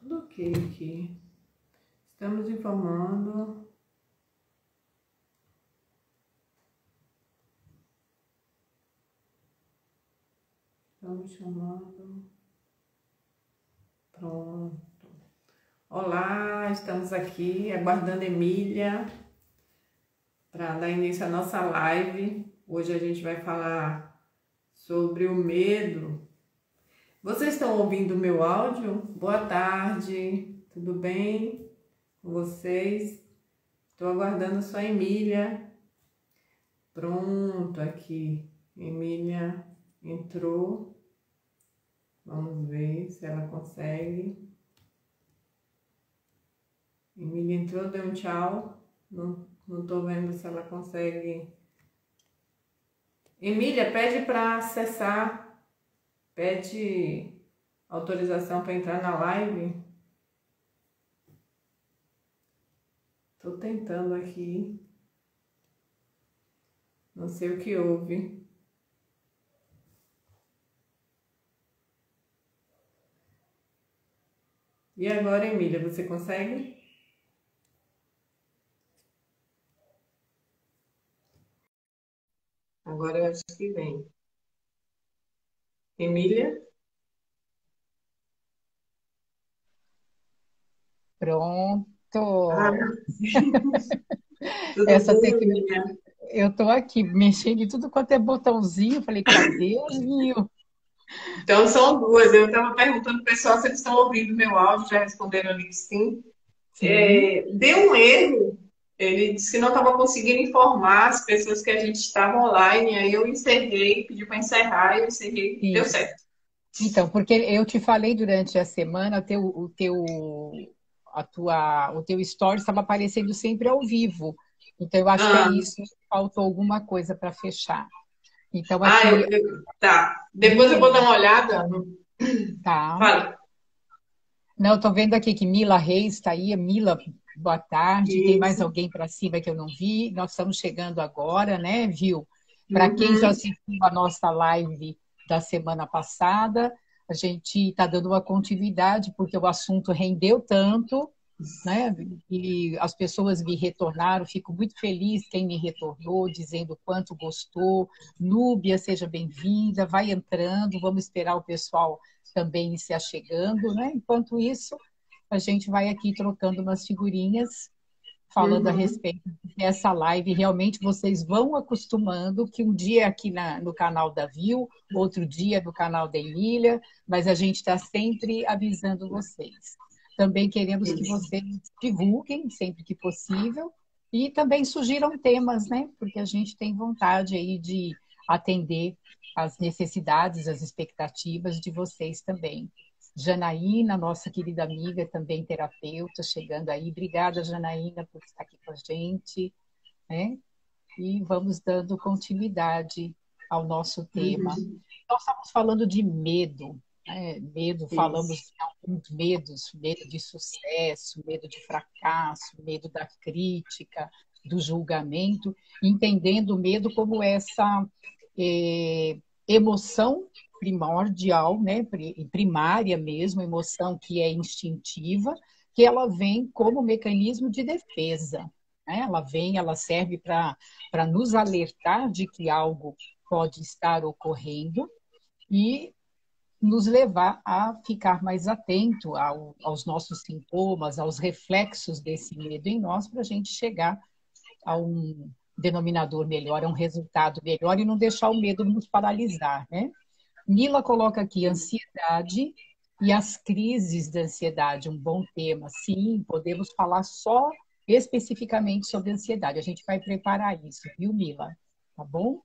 Tudo ok aqui. Estamos informando. Estamos chamando. Pronto. Olá, estamos aqui aguardando Emília para dar início à nossa live. Hoje a gente vai falar sobre o medo. Vocês estão ouvindo o meu áudio? Boa tarde, tudo bem com vocês? Estou aguardando só a Emília. Pronto, aqui. Emília entrou. Vamos ver se ela consegue. Emília entrou, deu um tchau. Não estou vendo se ela consegue. Emília, pede para acessar. Pede autorização para entrar na live. Estou tentando aqui. Não sei o que houve. E agora, Emília, você consegue? Agora eu acho que vem. Emília? Pronto. Ah, tudo Essa bem, tecnologia. Emília? Eu tô aqui mexendo em tudo quanto é botãozinho. Falei, cadê o Rio? Então são duas. Eu estava perguntando pro pessoal se eles estão ouvindo meu áudio, já responderam ali que sim. Sim. Deu um erro. Ele disse que não estava conseguindo informar as pessoas que a gente estava online. Aí eu encerrei, pedi para encerrar, eu encerrei, deu Isso. certo. Então, porque eu te falei durante a semana, o teu story estava aparecendo sempre ao vivo. Então, eu acho que é Ah, isso. Faltou alguma coisa para fechar. Então, aqui, tá. Depois eu vou dar Mila, uma olhada. tá? Fala. Não, eu tô vendo aqui que Mila Reis está aí. Mila, boa tarde. Tem mais Isso. alguém para cima que eu não vi? Nós estamos chegando agora, né, viu? Para quem já Uhum. assistiu a nossa live da semana passada, a gente está dando uma continuidade, porque o assunto rendeu tanto, né? E as pessoas me retornaram, fico muito feliz quem me retornou, dizendo o quanto gostou. Núbia, seja bem-vinda, vai entrando, vamos esperar o pessoal também se achegando, né? Enquanto isso, a gente vai aqui trocando umas figurinhas, falando a Uhum. respeito dessa live. Realmente vocês vão acostumando que um dia é aqui no canal da Viu, outro dia no canal da Emília, mas a gente está sempre avisando vocês. Também queremos que Isso. vocês divulguem sempre que possível e também sugiram temas, né? Porque a gente tem vontade aí de atender às necessidades, às expectativas de vocês também. Janaína, nossa querida amiga, também terapeuta, chegando aí. Obrigada, Janaína, por estar aqui com a gente, né? E vamos dando continuidade ao nosso tema. Uhum. Nós estamos falando de medo, né? Medo, falamos Isso. de alguns medos, medo de sucesso, medo de fracasso, medo da crítica, do julgamento, entendendo o medo como essa emoção primordial, né? Primária mesmo, emoção que é instintiva, que ela vem como mecanismo de defesa. Né? Ela vem, ela serve para nos alertar de que algo pode estar ocorrendo e nos levar a ficar mais atento aos nossos sintomas, aos reflexos desse medo em nós, para a gente chegar a um denominador melhor, a um resultado melhor e não deixar o medo nos paralisar, né? Mila coloca aqui ansiedade e as crises da ansiedade, um bom tema. Sim, podemos falar só especificamente sobre ansiedade. A gente vai preparar isso, viu, Mila? Tá bom?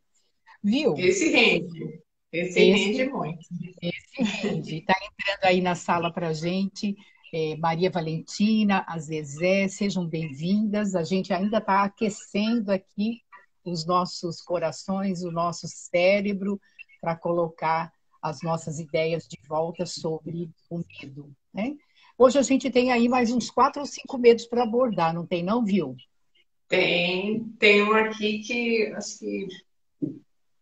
Viu? Esse rende. Esse rende Esse, muito. esse rende. Está entrando aí na sala para a gente. Maria Valentina, a Zezé, sejam bem-vindas. A gente ainda está aquecendo aqui os nossos corações, o nosso cérebro, para colocar as nossas ideias de volta sobre o medo. Né? Hoje a gente tem aí mais uns 4 ou 5 medos para abordar, não tem não, viu? Tem um aqui que acho que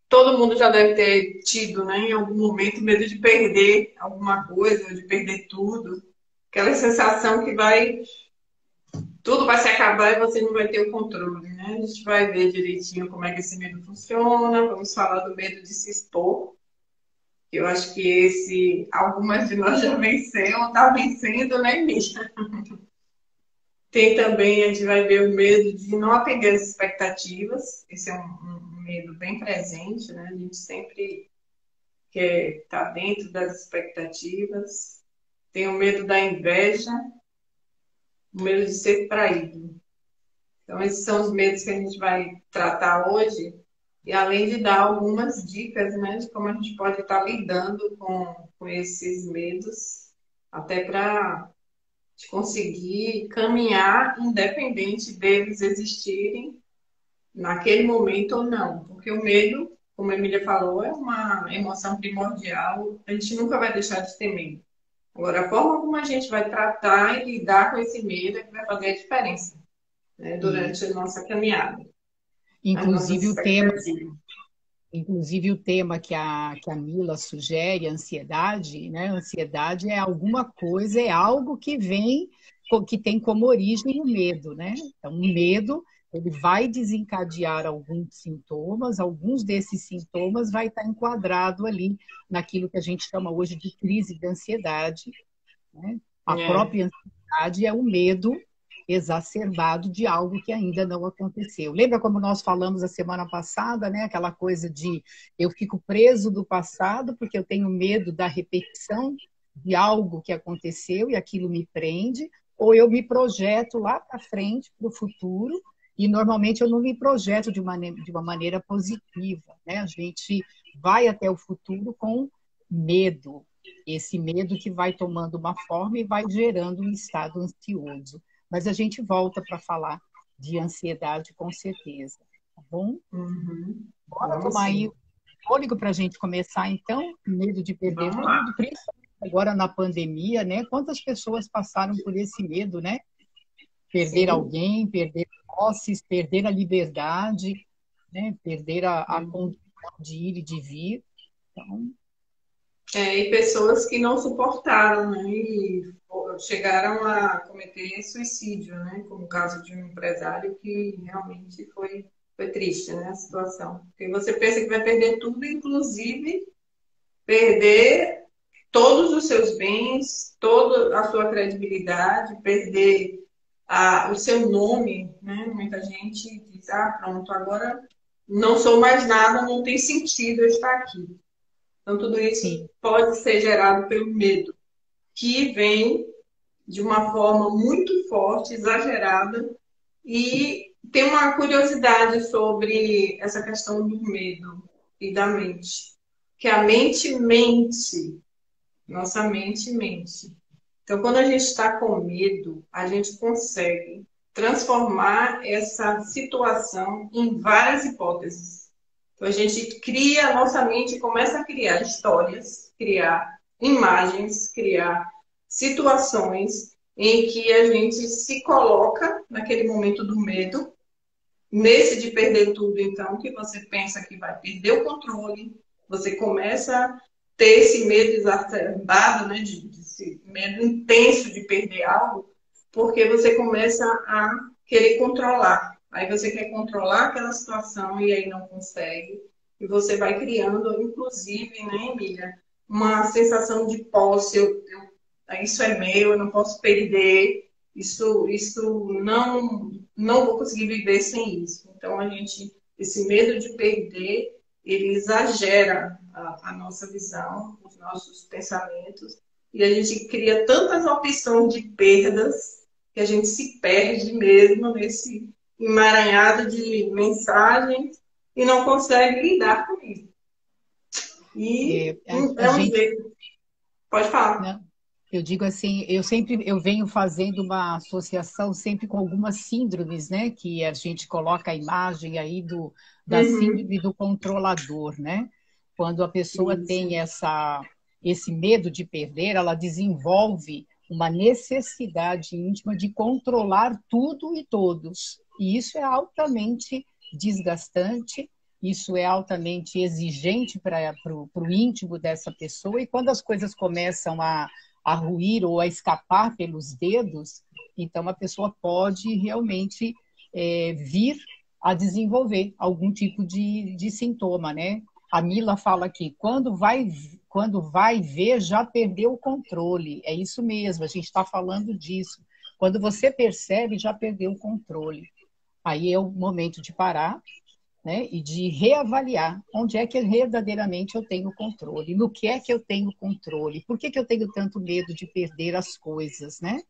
todo mundo já deve ter tido, né, em algum momento, medo de perder alguma coisa, de perder tudo. aquela sensação que tudo vai se acabar e você não vai ter o controle, né? A gente vai ver direitinho como é que esse medo funciona, vamos falar do medo de se expor, que eu acho que algumas de nós já venceram, está vencendo, né, Misha? Tem também, a gente vai ver o medo de não atender as expectativas, esse é um medo bem presente, né? A gente sempre quer estar dentro das expectativas. Tem o medo da inveja, o medo de ser traído. Então, esses são os medos que a gente vai tratar hoje, e além de dar algumas dicas, né, de como a gente pode estar lidando com esses medos, até para conseguir caminhar independente deles existirem naquele momento ou não. Porque o medo, como a Emília falou, é uma emoção primordial, a gente nunca vai deixar de ter medo. Agora, a forma como a gente vai tratar e lidar com esse medo é que vai fazer a diferença, né, durante a nossa caminhada, as nossas Inclusive o tema, expectativas. inclusive o tema que a Mila sugere, ansiedade, né? Ansiedade é alguma coisa, é algo que vem, que tem como origem o medo, né? Então, o medo, ele vai desencadear alguns sintomas, alguns desses sintomas vai estar enquadrado ali naquilo que a gente chama hoje de crise de ansiedade, né? A É, própria ansiedade é o medo exacerbado de algo que ainda não aconteceu. Lembra como nós falamos a semana passada, né? Aquela coisa de eu fico preso do passado porque eu tenho medo da repetição de algo que aconteceu e aquilo me prende, ou eu me projeto lá para frente, para o futuro, e normalmente eu não me projeto de uma maneira positiva, né? A gente vai até o futuro com medo, esse medo que vai tomando uma forma e vai gerando um estado ansioso. Mas a gente volta para falar de ansiedade com certeza, tá bom? uhum. Bora Vamos tomar aí sim. o fôlego para a gente começar, então? Medo de perder Vamos tudo, lá. principalmente agora na pandemia, né? Quantas pessoas passaram por esse medo, né? Perder Sim. alguém, perder posses, perder a liberdade, né? Perder a Uhum. condição de ir e de vir. Então, E pessoas que não suportaram, né, e chegaram a cometer suicídio, né, como o caso de um empresário que realmente foi triste, né, a situação. Porque você pensa que vai perder tudo, inclusive perder todos os seus bens, toda a sua credibilidade, perder o seu nome, né? Muita gente diz, pronto, agora não sou mais nada, não tem sentido eu estar aqui. Então, tudo isso sim. pode ser gerado pelo medo, que vem de uma forma muito forte, exagerada, e tem uma curiosidade sobre essa questão do medo e da mente, que a mente mente, nossa mente mente. Então, quando a gente está com medo, a gente consegue transformar essa situação em várias hipóteses. Então, a gente cria, a nossa mente começa a criar histórias, criar imagens, criar situações em que a gente se coloca naquele momento do medo, nesse de perder tudo, então, que você pensa que vai perder o controle, você começa a ter esse medo exacerbado, né, esse medo intenso de perder algo, porque você começa a querer controlar. Aí você quer controlar aquela situação e aí não consegue. E você vai criando, inclusive, né, Emília, uma sensação de posse. Isso é meu, eu não posso perder. Isso não vou conseguir viver sem isso. Então, esse medo de perder, ele exagera a nossa visão, os nossos pensamentos, e a gente cria tantas opções de perdas que a gente se perde mesmo nesse emaranhado de mensagens e não consegue lidar com isso. E A é um gente, jeito. Pode falar. né? Eu digo assim, eu venho fazendo uma associação sempre com algumas síndromes, né? Que a gente coloca a imagem aí da Uhum. síndrome do controlador, né? Quando a pessoa Isso. tem esse medo de perder, ela desenvolve uma necessidade íntima de controlar tudo e todos. E isso é altamente desgastante, isso é altamente exigente para o íntimo dessa pessoa, e quando as coisas começam a a ruir ou a escapar pelos dedos, então a pessoa pode realmente vir a desenvolver algum tipo de sintoma, né? A Mila fala aqui, quando vai ver, já perdeu o controle. É isso mesmo, a gente está falando disso. Quando você percebe, já perdeu o controle. Aí é o momento de parar, né, e de reavaliar onde é que verdadeiramente eu tenho controle, no que é que eu tenho controle, por que eu tenho tanto medo de perder as coisas, né?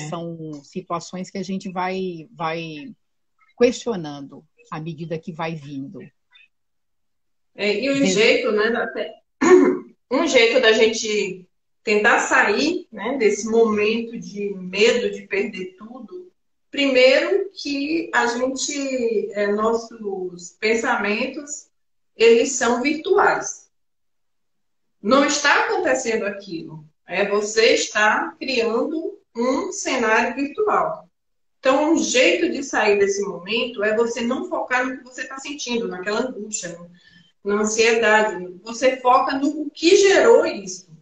São situações que a gente vai questionando à medida que vai vindo. E um jeito, né, um jeito da gente tentar sair, né, desse momento de medo de perder tudo, primeiro que a gente, nossos pensamentos, eles são virtuais. Não está acontecendo aquilo. Você está criando um cenário virtual. Então, um jeito de sair desse momento é você não focar no que você está sentindo, naquela angústia, na ansiedade. Você foca no que gerou isso.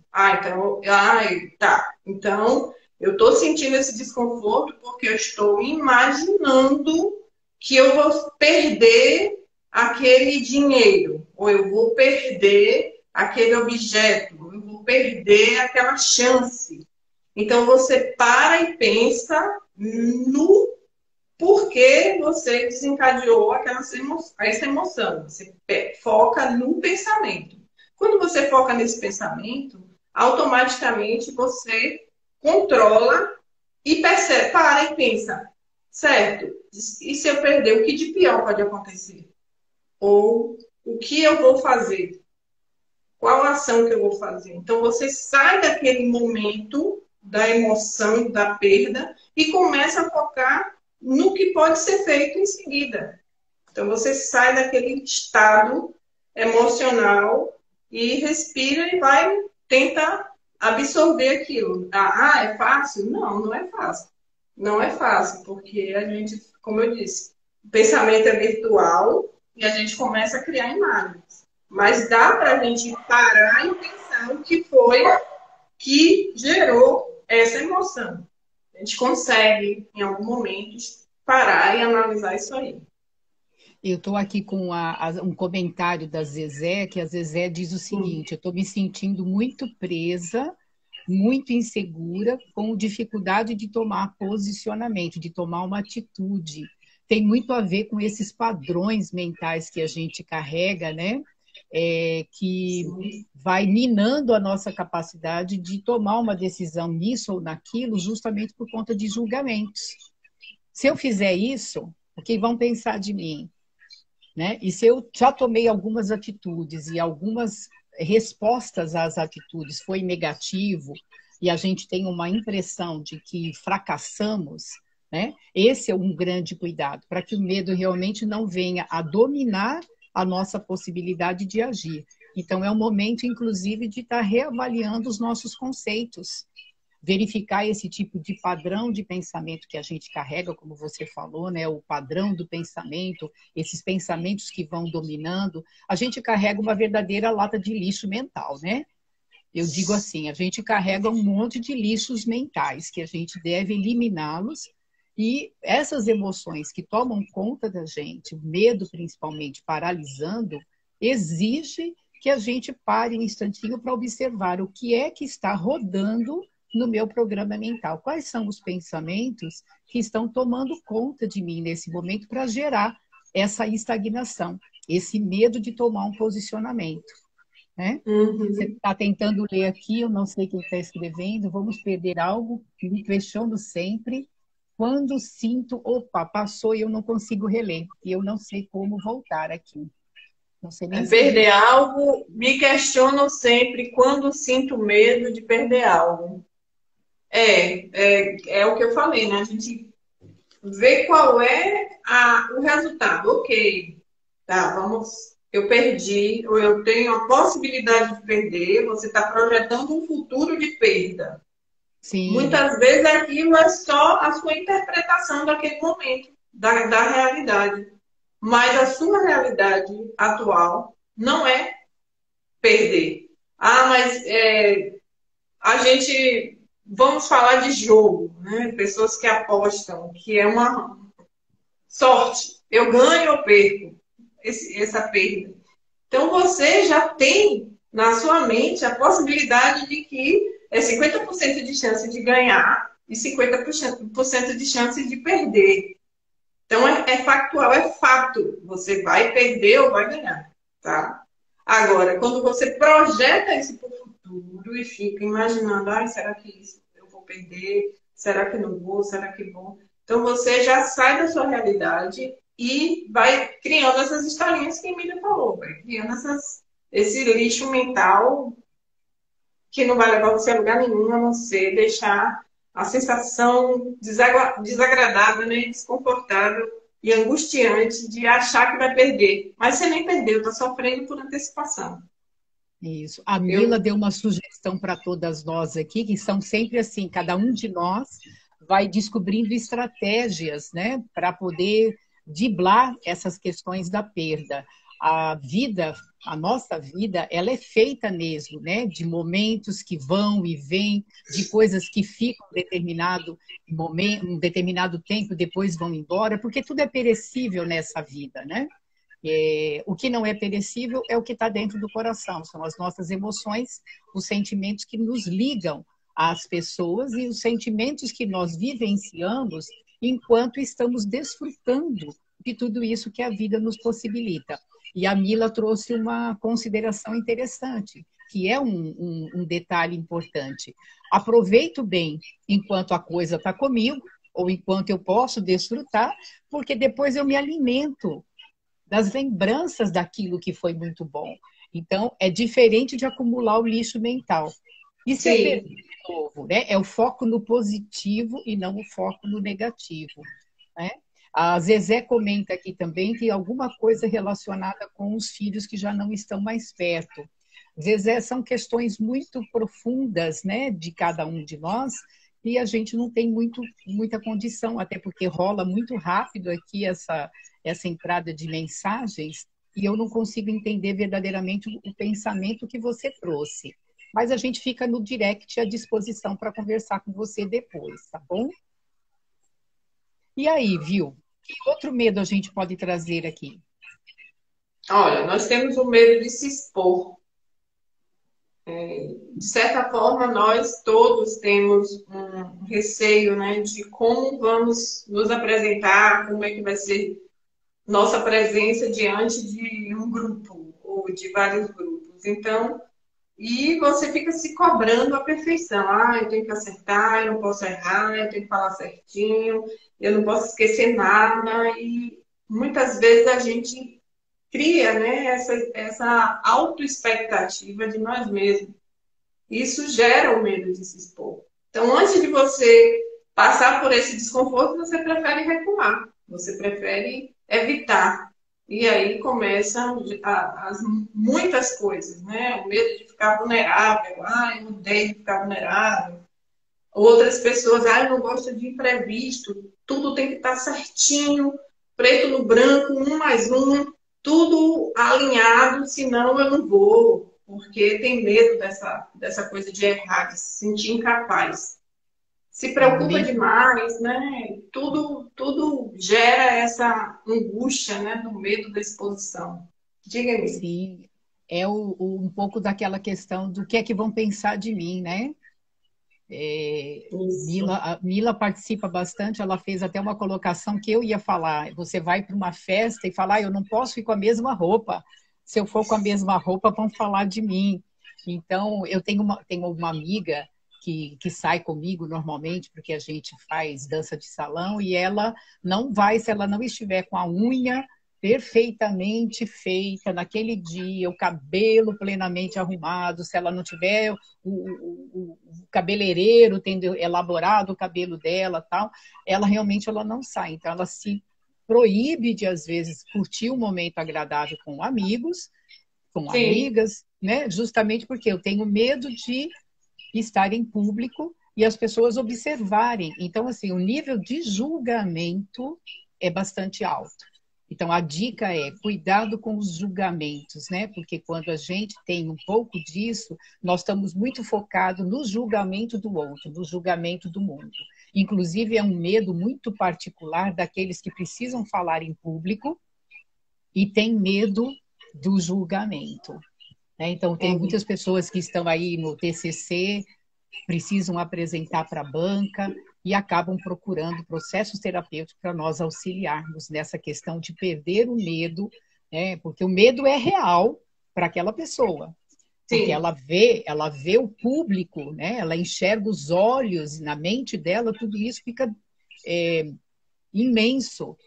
Então, eu estou sentindo esse desconforto porque eu estou imaginando que eu vou perder aquele dinheiro, ou eu vou perder aquele objeto, ou eu vou perder aquela chance. Então, você para e pensa no porquê você desencadeou essa emoção. Você foca no pensamento. Quando você foca nesse pensamento, automaticamente você controla e percebe, para e pensa, certo? E se eu perder, o que de pior pode acontecer? Ou o que eu vou fazer? Qual a ação que eu vou fazer? Então, você sai daquele momento da emoção, da perda, e começa a focar no que pode ser feito em seguida. Então, você sai daquele estado emocional e respira e vai tentar absorver aquilo. É fácil? Não, não é fácil. Não é fácil, porque a gente, como eu disse, o pensamento é virtual e a gente começa a criar imagens. Mas dá para a gente parar e pensar o que foi que gerou essa emoção. A gente consegue, em algum momento, parar e analisar isso aí. Eu estou aqui com um comentário da Zezé, que a Zezé diz o seguinte: eu estou me sentindo muito presa, muito insegura, com dificuldade de tomar posicionamento, de tomar uma atitude. Tem muito a ver com esses padrões mentais que a gente carrega, né? Que vai minando a nossa capacidade de tomar uma decisão nisso ou naquilo, justamente por conta de julgamentos. Se eu fizer isso, o que vão pensar de mim? Né? E se eu já tomei algumas atitudes e algumas respostas às atitudes foi negativo e a gente tem uma impressão de que fracassamos, né? Esse é um grande cuidado, para que o medo realmente não venha a dominar a nossa possibilidade de agir. Então, é o momento, inclusive, de estar reavaliando os nossos conceitos, verificar esse tipo de padrão de pensamento que a gente carrega, como você falou, né? O padrão do pensamento, esses pensamentos que vão dominando. A gente carrega uma verdadeira lata de lixo mental, né? Eu digo assim, a gente carrega um monte de lixos mentais que a gente deve eliminá-los, e essas emoções que tomam conta da gente, o medo principalmente paralisando, exige que a gente pare um instantinho para observar o que é que está rodando no meu programa mental. Quais são os pensamentos que estão tomando conta de mim nesse momento para gerar essa estagnação, esse medo de tomar um posicionamento, né? Você está tentando ler aqui, eu não sei quem está escrevendo, vamos perder algo, me questiono sempre, quando sinto, opa, passou e eu não consigo reler, e eu não sei como voltar aqui. Não sei nem perder algo, me questiono sempre quando sinto medo de perder algo. É o que eu falei, né? A gente vê qual é o resultado. Ok, tá, eu perdi, ou eu tenho a possibilidade de perder, você está projetando um futuro de perda. Sim. Muitas vezes aquilo é só a sua interpretação daquele momento, da realidade. Mas a sua realidade atual não é perder. Mas vamos falar de jogo, né? Pessoas que apostam, que é uma sorte. Eu ganho ou perco essa perda. Então, você já tem na sua mente a possibilidade de que é 50% de chance de ganhar e 50% de chance de perder. Então, é factual, é fato. Você vai perder ou vai ganhar, tá? Agora, quando você projeta isso para o futuro e fica imaginando, será que isso eu vou perder? Será que não vou? Será que vou? Então, você já sai da sua realidade e vai criando essas historinhas que a Emília falou, vai criando esse lixo mental que não vai levar você a lugar nenhum, a não ser deixar a sensação desagradável, né, desconfortável e angustiante de achar que vai perder. Mas você nem perdeu, está sofrendo por antecipação. Isso. A Mila deu uma sugestão para todas nós aqui, que são sempre assim, cada um de nós vai descobrindo estratégias, né, para poder driblar essas questões da perda. A vida, a nossa vida, ela é feita mesmo, né, de momentos que vão e vêm, de coisas que ficam determinado momento, um determinado tempo, depois vão embora, porque tudo é perecível nessa vida, né? O que não é perecível é o que está dentro do coração, são as nossas emoções, os sentimentos que nos ligam às pessoas e os sentimentos que nós vivenciamos enquanto estamos desfrutando de tudo isso que a vida nos possibilita. E a Mila trouxe uma consideração interessante, que é um detalhe importante. Aproveito bem enquanto a coisa está comigo, ou enquanto eu posso desfrutar, porque depois eu me alimento das lembranças daquilo que foi muito bom. Então, é diferente de acumular o lixo mental. Isso é perder de novo, né? É o foco no positivo e não o foco no negativo, né? A Zezé comenta aqui também que alguma coisa relacionada com os filhos que já não estão mais perto. Zezé, são questões muito profundas, né, de cada um de nós, e a gente não tem muita condição, até porque rola muito rápido aqui essa entrada de mensagens, e eu não consigo entender verdadeiramente o pensamento que você trouxe. Mas a gente fica no direct à disposição para conversar com você depois, tá bom? E aí, viu? Que outro medo a gente pode trazer aqui? Olha, nós temos o medo de se expor. De certa forma, nós todos temos um receio, né, de como vamos nos apresentar, como é que vai ser nossa presença diante de um grupo ou de vários grupos. Então, e você fica se cobrando a perfeição. Eu tenho que acertar, eu não posso errar, eu tenho que falar certinho, eu não posso esquecer nada. E muitas vezes a gente cria, né, essa autoexpectativa de nós mesmos. Isso gera o medo de se expor. Então, antes de você passar por esse desconforto, você prefere recuar, você prefere evitar. E aí começam as muitas coisas, né? O medo de ficar vulnerável. Eu odeio ficar vulnerável. Outras pessoas, eu não gosto de imprevisto. Tudo tem que estar certinho, preto no branco, 1+1, tudo alinhado, senão eu não vou. Porque tem medo dessa coisa de errar, de se sentir incapaz. Se preocupa demais, né? Tudo gera essa angústia, né? Do medo da exposição. Diga-me. Sim, é um pouco daquela questão do que é que vão pensar de mim, né? A Mila participa bastante, ela fez até uma colocação que eu ia falar. Você vai para uma festa e fala, eu não posso ir com a mesma roupa. Se eu for com a mesma roupa, vão falar de mim. Então, eu tenho uma amiga que sai comigo normalmente, porque a gente faz dança de salão, e ela não vai se ela não estiver com a unha perfeitamente feita naquele dia, o cabelo plenamente arrumado, se ela não tiver o cabeleireiro tendo elaborado o cabelo dela, tal, ela realmente não sai. Então, ela se proíbe de, às vezes, curtir um momento agradável com amigos, com amigas, né? Justamente porque eu tenho medo de estar em público e as pessoas observarem. Então, assim, o nível de julgamento é bastante alto. Então, a dica é cuidado com os julgamentos, né? Porque quando a gente tem um pouco disso, nós estamos muito focados no julgamento do outro, no julgamento do mundo. Inclusive, é um medo muito particular daqueles que precisam falar em público e têm medo do julgamento, né? Então, tem muitas pessoas que estão aí no TCC, precisam apresentar para a banca e acabam procurando processos terapêuticos para nós auxiliarmos nessa questão de perder o medo, né? Porque o medo é real para aquela pessoa, porque Sim. ela vê o público, né? Ela enxerga os olhos, na mente dela, tudo isso fica imenso.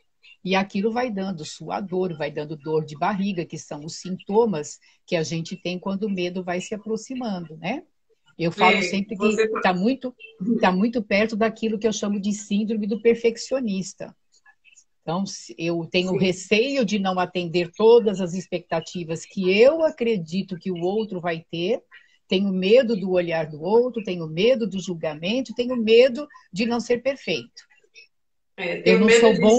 E aquilo vai dando suador, vai dando dor de barriga, que são os sintomas que a gente tem quando o medo vai se aproximando, né? Eu falo sempre que está muito perto daquilo que eu chamo de síndrome do perfeccionista. Então, eu tenho receio de não atender todas as expectativas que eu acredito que o outro vai ter, tenho medo do olhar do outro, tenho medo do julgamento, tenho medo de não ser perfeito. Tenho medo de bom.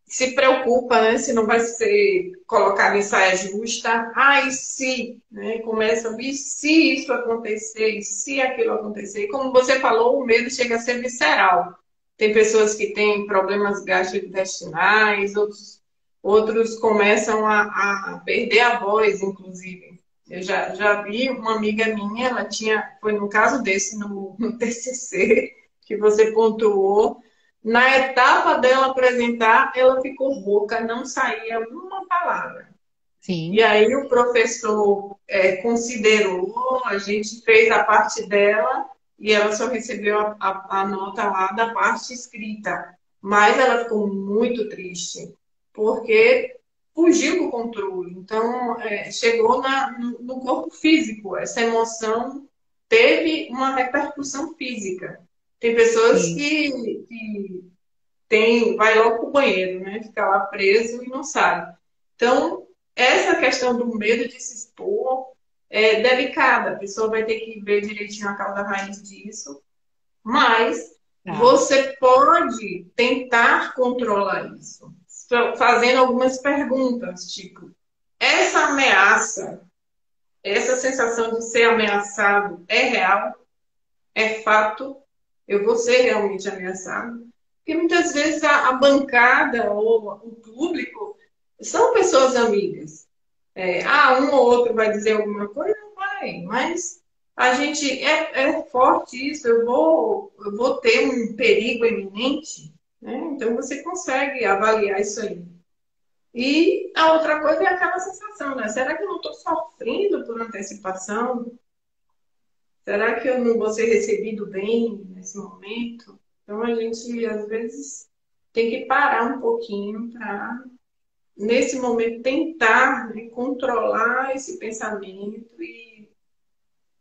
Se preocupa, né? Se não vai ser colocado em saia justa. E se, né? Começa, e se isso acontecer, e se aquilo acontecer. E como você falou, o medo chega a ser visceral. Tem pessoas que têm problemas gastrointestinais, outros começam a perder a voz, inclusive. Eu já vi uma amiga minha, foi num caso desse, no TCC, que você pontuou. Na etapa dela apresentar, ela ficou rouca, não saía uma palavra. Sim. E aí o professor considerou, a gente fez a parte dela e ela só recebeu a nota lá da parte escrita. Mas ela ficou muito triste, porque fugiu do controle. Então, chegou no corpo físico. Essa emoção teve uma repercussão física. Tem pessoas que vai logo para o banheiro, né? Fica lá preso e não sabe. Então, essa questão do medo de se expor é delicada. A pessoa vai ter que ver direitinho a causa raiz disso. Mas você pode tentar controlar isso, fazendo algumas perguntas, tipo, essa ameaça, essa sensação de ser ameaçado é real? É fato? Eu vou ser realmente ameaçado? Porque muitas vezes a bancada ou o público são pessoas amigas. Um ou outro vai dizer alguma coisa, não vai, mas a gente é forte isso, eu vou ter um perigo iminente, né? Então você consegue avaliar isso aí. E a outra coisa é aquela sensação, né? Será que eu não estou sofrendo por antecipação? Será que eu não vou ser recebido bem nesse momento? Então, a gente, às vezes, tem que parar um pouquinho para, nesse momento, tentar, né, controlar esse pensamento e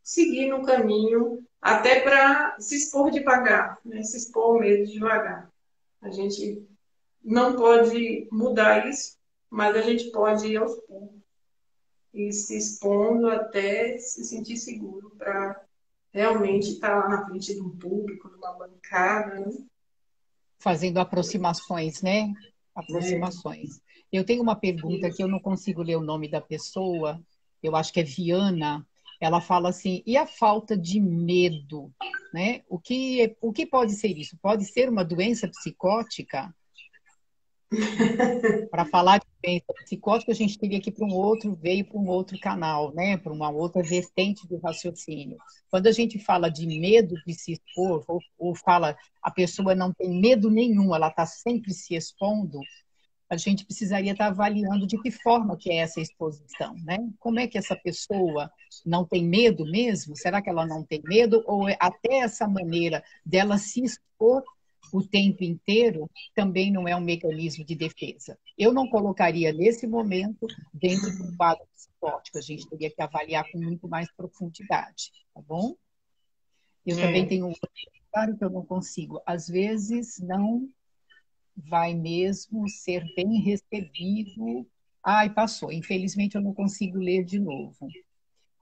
seguir no caminho, até para se expor devagar, né? Se expor mesmo devagar. A gente não pode mudar isso, mas a gente pode ir aos poucos e se expondo até se sentir seguro para realmente estar lá na frente de um público, numa bancada, né? Fazendo aproximações, né? Aproximações. Eu tenho uma pergunta que eu não consigo ler o nome da pessoa, eu acho que é Viana. Ela fala assim, e a falta de medo, né? O que pode ser isso? Pode ser uma doença psicótica? Para falar de doença psicótica, a gente teria que ir para veio para um outro canal, né? Para uma outra vertente do raciocínio. Quando a gente fala de medo de se expor, ou fala a pessoa não tem medo nenhum, ela está sempre se expondo, a gente precisaria estar avaliando de que forma que é essa exposição, né? Como é que essa pessoa não tem medo mesmo? Será que ela não tem medo? Ou até essa maneira dela se expor o tempo inteiro também não é um mecanismo de defesa? Eu não colocaria nesse momento dentro de um quadro psicótico. A gente teria que avaliar com muito mais profundidade, tá bom? Eu também tenho um comentário que eu não consigo. Às vezes não vai mesmo ser bem recebido. Passou. Infelizmente eu não consigo ler de novo.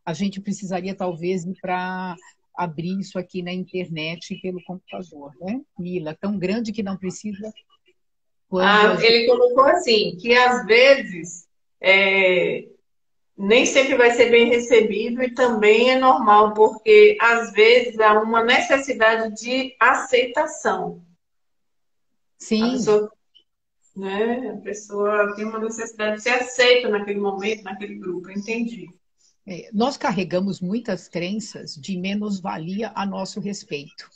A gente precisaria talvez ir para abrir isso aqui na internet pelo computador, né? Mila, tão grande que não precisa Quando a gente... Ele colocou assim, que às vezes nem sempre vai ser bem recebido e também é normal, porque às vezes há uma necessidade de aceitação. A Sim, pessoa, né, a pessoa tem uma necessidade de ser aceita naquele momento, naquele grupo, eu entendi. nós carregamos muitas crenças de menos-valia a nosso respeito,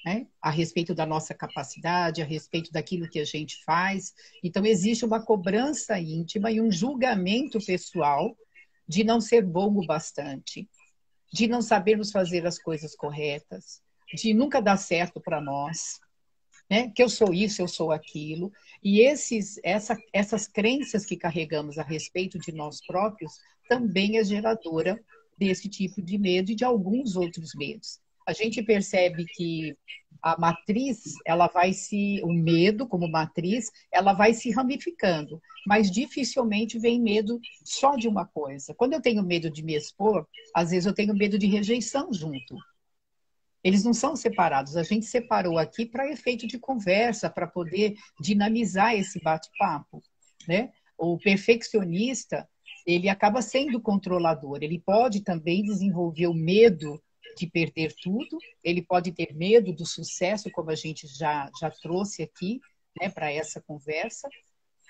né? A respeito da nossa capacidade, a respeito daquilo que a gente faz. Então, existe uma cobrança íntima e um julgamento pessoal de não ser bom o bastante, de não sabermos fazer as coisas corretas, de nunca dar certo para nós, né? Que eu sou isso, eu sou aquilo. E essas crenças que carregamos a respeito de nós próprios também é geradora desse tipo de medo e de alguns outros medos. A gente percebe que a matriz, o medo como matriz, ela vai se ramificando, mas dificilmente vem medo só de uma coisa. Quando eu tenho medo de me expor, às vezes eu tenho medo de rejeição junto. Eles não são separados. A gente separou aqui para efeito de conversa, para poder dinamizar esse bate-papo, né? O perfeccionista, ele acaba sendo controlador. Ele pode também desenvolver o medo de perder tudo. Ele pode ter medo do sucesso, como a gente já trouxe aqui, né, para essa conversa.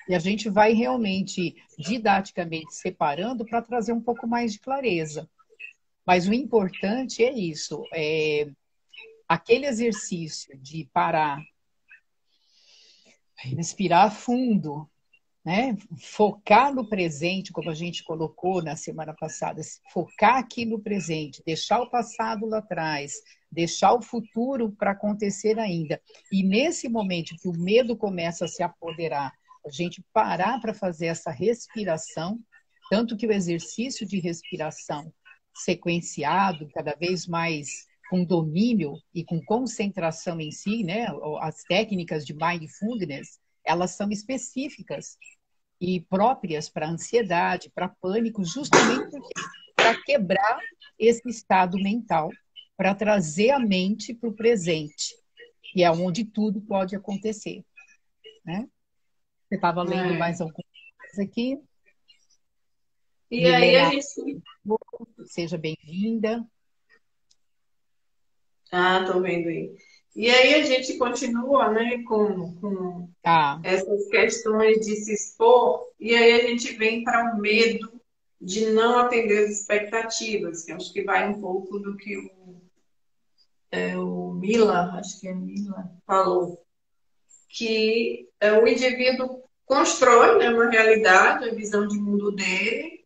E a gente vai realmente, didaticamente, separando para trazer um pouco mais de clareza. Mas o importante é isso, aquele exercício de parar, respirar fundo, né? Focar no presente, como a gente colocou na semana passada, focar aqui no presente, deixar o passado lá atrás, deixar o futuro para acontecer ainda. E nesse momento que o medo começa a se apoderar, a gente parar para fazer essa respiração, tanto que o exercício de respiração sequenciado, cada vez mais com domínio e com concentração em si, né? As técnicas de mindfulness, elas são específicas e próprias para ansiedade, para pânico, justamente para quebrar esse estado mental, para trazer a mente para o presente, que é onde tudo pode acontecer, né? Você estava lendo mais alguma coisa aqui? E aí a Milena, gente... seja bem-vinda. Tô vendo aí. E aí a gente continua, né, com Tá. essas questões de se expor, e aí a gente vem para o medo de não atender as expectativas, que acho que vai um pouco do que o Mila, acho que é Mila, falou, que o indivíduo constrói, né, uma realidade, a visão de mundo dele,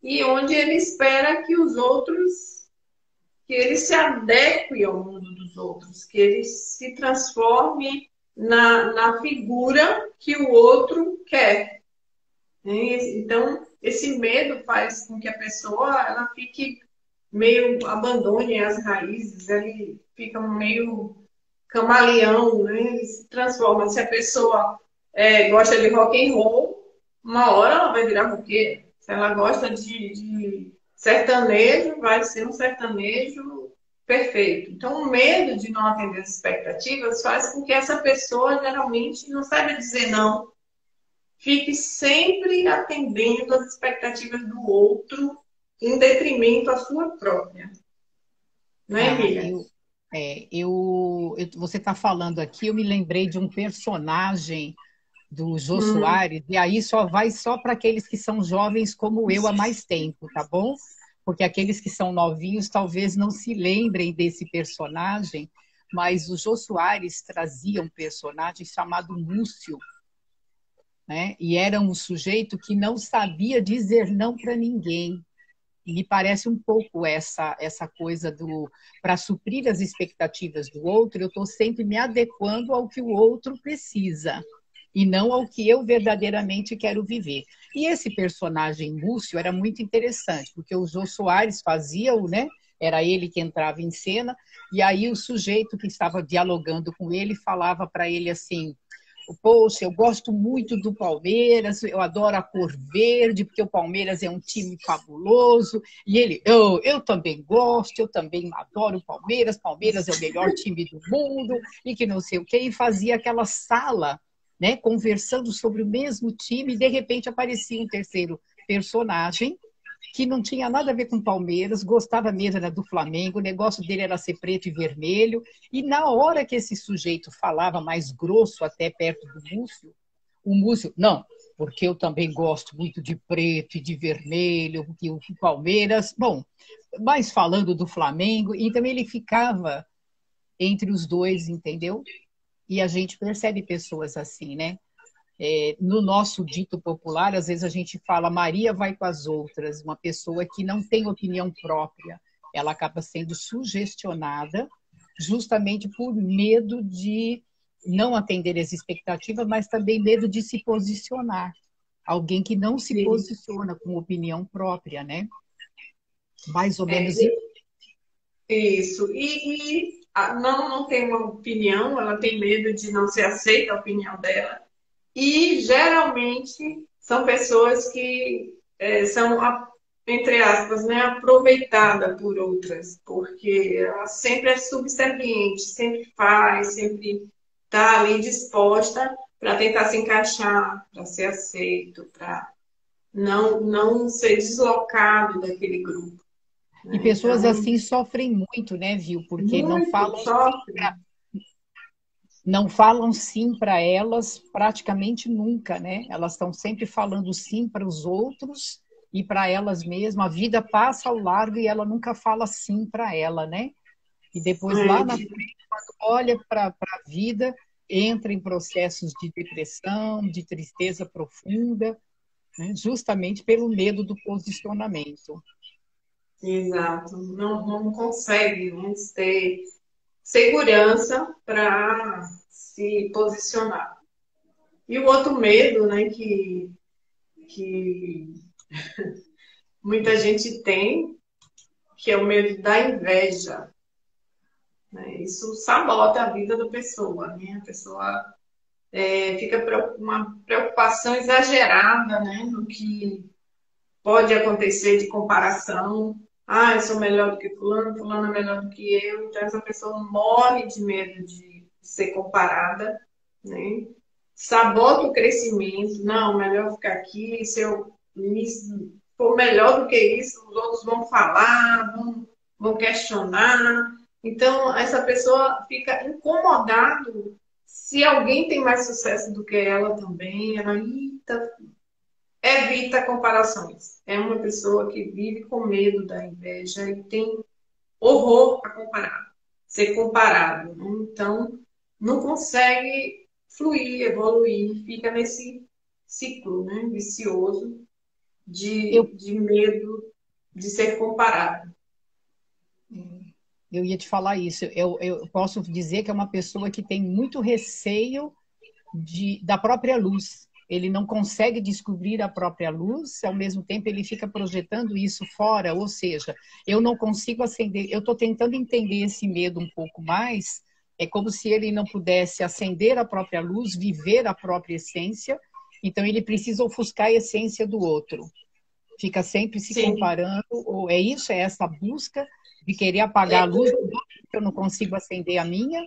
e onde ele espera que os outros, que ele se adeque ao mundo dos outros, que ele se transforme na figura que o outro quer. Então, esse medo faz com que a pessoa ela fique meio abandone as raízes, ele fica meio camaleão, né? Ele se transforma. Se a pessoa gosta de rock and roll, uma hora ela vai virar roqueira. Se ela gosta de sertanejo, vai ser um sertanejo perfeito. Então, o medo de não atender as expectativas faz com que essa pessoa geralmente não saiba dizer não, fique sempre atendendo às expectativas do outro em detrimento à sua própria. Não é, Emília? Você está falando aqui, eu me lembrei de um personagem do Jô Soares, e aí vai só para aqueles que são jovens como eu há mais tempo, tá bom? Porque aqueles que são novinhos talvez não se lembrem desse personagem, mas o Jô Soares trazia um personagem chamado Múcio, né? E era um sujeito que não sabia dizer não para ninguém. E me parece um pouco essa coisa para suprir as expectativas do outro, eu estou sempre me adequando ao que o outro precisa e não ao que eu verdadeiramente quero viver. E esse personagem Múcio era muito interessante, porque o Jô Soares fazia-o, né? Era ele que entrava em cena, e aí o sujeito que estava dialogando com ele falava para ele assim: poxa, eu gosto muito do Palmeiras, eu adoro a cor verde, porque o Palmeiras é um time fabuloso. E ele, eu também gosto, eu também adoro o Palmeiras é o melhor time do mundo, e que não sei o quê. E fazia aquela sala né, conversando sobre o mesmo time, e de repente aparecia um terceiro personagem que não tinha nada a ver com Palmeiras, gostava mesmo era do Flamengo, o negócio dele era ser preto e vermelho, e na hora que esse sujeito falava mais grosso, até perto do Múcio, o Múcio, não, porque eu também gosto muito de preto e de vermelho, porque o Palmeiras, bom, mas falando do Flamengo, então ele ficava entre os dois, entendeu? E a gente percebe pessoas assim, né? No nosso dito popular, às vezes a gente fala Maria vai com as outras, uma pessoa que não tem opinião própria, ela acaba sendo sugestionada justamente por medo de não atender as expectativas, mas também medo de se posicionar. Alguém que não se Sim. posiciona com opinião própria, né? Mais ou É, menos isso. isso. Não tem uma opinião, ela tem medo de não ser aceita a opinião dela. E geralmente são pessoas que são, entre aspas, né, aproveitadas por outras, porque ela sempre é subserviente, sempre faz, sempre está ali disposta para tentar se encaixar, para ser aceito, para não ser deslocado daquele grupo. E Né? pessoas Então, assim sofrem muito, né, viu? Porque muito sofre. não falam sim para elas praticamente nunca, né? Elas estão sempre falando sim para os outros e para elas mesmas. A vida passa ao largo e ela nunca fala sim para ela, né? E depois lá na frente, quando olha para a vida, entra em processos de depressão, de tristeza profunda, né? Justamente pelo medo do posicionamento. Exato. Não consegue, né, ter segurança para se posicionar. E o outro medo, né, que muita gente tem, que é o medo da inveja. Né? Isso sabota a vida da pessoa, né? A pessoa fica com uma preocupação exagerada, né, no que pode acontecer de comparação. Ah, eu sou melhor do que fulano, fulano é melhor do que eu. Então, essa pessoa morre de medo de ser comparada, né? Sabota o crescimento. Não, melhor ficar aqui. Se eu for melhor do que isso, os outros vão falar, vão questionar. Então, essa pessoa fica incomodada se alguém tem mais sucesso do que ela também. Ela, eita, evita comparações. É uma pessoa que vive com medo da inveja e tem horror a comparar, ser comparado. Né? Então, não consegue fluir, evoluir, fica nesse ciclo, né, vicioso Eu, de medo de ser comparado. eu ia te falar isso. Eu posso dizer que é uma pessoa que tem muito receio da própria luz. Ele não consegue descobrir a própria luz, ao mesmo tempo ele fica projetando isso fora, ou seja, eu não consigo acender, eu estou tentando entender esse medo um pouco mais, é como se ele não pudesse acender a própria luz, viver a própria essência, então ele precisa ofuscar a essência do outro. Fica sempre se Sim. comparando, ou é isso, é essa busca de querer apagar a luz do outro, porque eu não consigo acender a minha.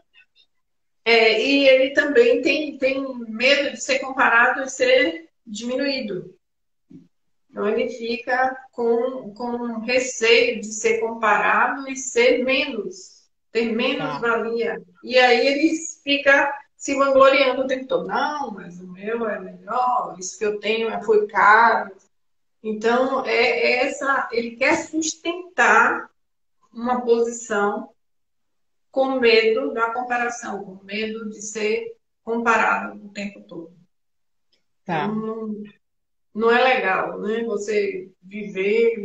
E ele também tem medo de ser comparado e ser diminuído. Então, ele fica com receio de ser comparado e ser menos, ter menos valia. E aí ele fica se vangloriando o tempo todo. Não, mas o meu é melhor, isso que eu tenho foi caro. Então, ele quer sustentar uma posição com medo da comparação, com medo de ser comparado o tempo todo. Tá. Então, não é legal, né? Você viver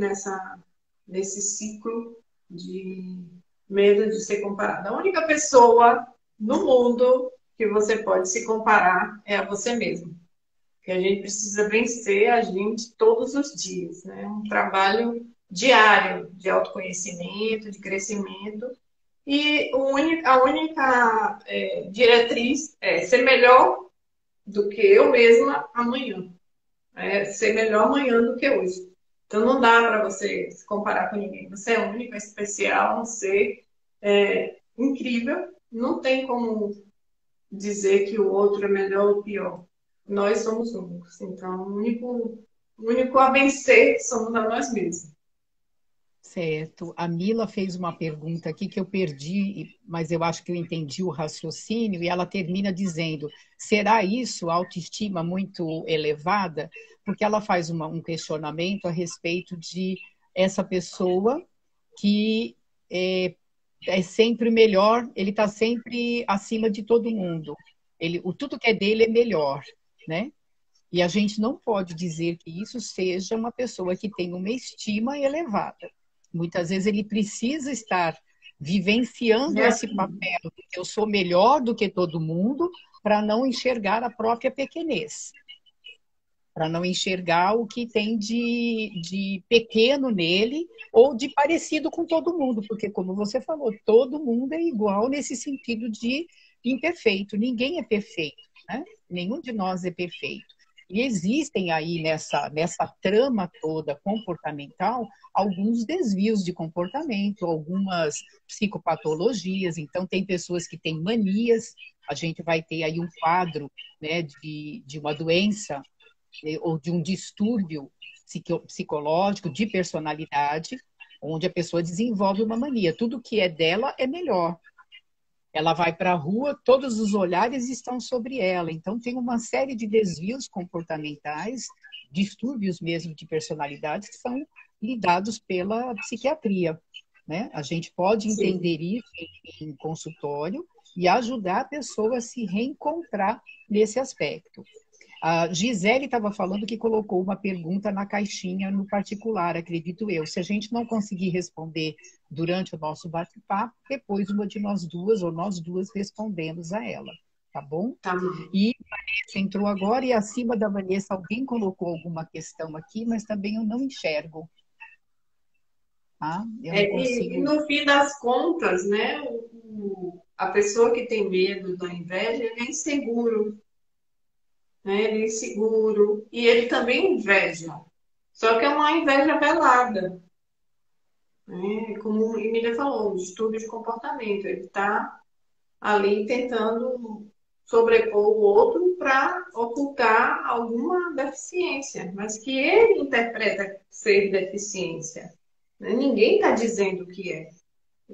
nesse ciclo de medo de ser comparado. A única pessoa no mundo que você pode se comparar é a você mesmo. Que a gente precisa vencer a gente todos os dias, né? Um trabalho diário de autoconhecimento, de crescimento. E a única diretriz é ser melhor do que eu mesma amanhã. Ser melhor amanhã do que hoje. Então não dá para você se comparar com ninguém. Você é único, é especial, um ser incrível. Não tem como dizer que o outro é melhor ou pior. Nós somos únicos. Então, o único a vencer somos a nós mesmos. Certo. A Mila fez uma pergunta aqui que eu perdi, mas eu acho que eu entendi o raciocínio, e ela termina dizendo: será isso autoestima muito elevada? Porque ela faz um questionamento a respeito de essa pessoa que é sempre melhor, ele está sempre acima de todo mundo. Tudo que é dele é melhor, né? E a gente não pode dizer que isso seja uma pessoa que tem uma estima elevada. Muitas vezes ele precisa estar vivenciando esse papel de que eu sou melhor do que todo mundo para não enxergar a própria pequenez, para não enxergar o que tem de pequeno nele ou de parecido com todo mundo, porque, como você falou, todo mundo é igual nesse sentido de imperfeito. Ninguém é perfeito, né? Nenhum de nós é perfeito. E existem aí nessa trama toda comportamental alguns desvios de comportamento, algumas psicopatologias. Então, tem pessoas que têm manias, a gente vai ter aí um quadro, né, de uma doença ou de um distúrbio psicológico de personalidade, onde a pessoa desenvolve uma mania. Tudo que é dela é melhor. Ela vai para a rua, todos os olhares estão sobre ela. Então, tem uma série de desvios comportamentais, distúrbios mesmo de personalidade, que são lidados pela psiquiatria, né? A gente pode entender Sim. isso em consultório e ajudar a pessoa a se reencontrar nesse aspecto. A Gisele estava falando que colocou uma pergunta na caixinha no particular, acredito eu. Se a gente não conseguir responder durante o nosso bate-papo, depois uma de nós duas ou nós duas respondemos a ela, tá bom? Tá bom. E a Vanessa entrou agora e acima da Vanessa alguém colocou alguma questão aqui, mas também eu não enxergo. Tá? Eu não E consigo. no fim das contas, né, a pessoa que tem medo da inveja, ele é inseguro, né? Ele é inseguro e ele também inveja. Só que é uma inveja velada, né? Como a Emília falou, um distúrbio de comportamento. Ele está ali tentando sobrepor o outro para ocultar alguma deficiência, mas que ele interpreta ser deficiência. Né? Ninguém está dizendo que é.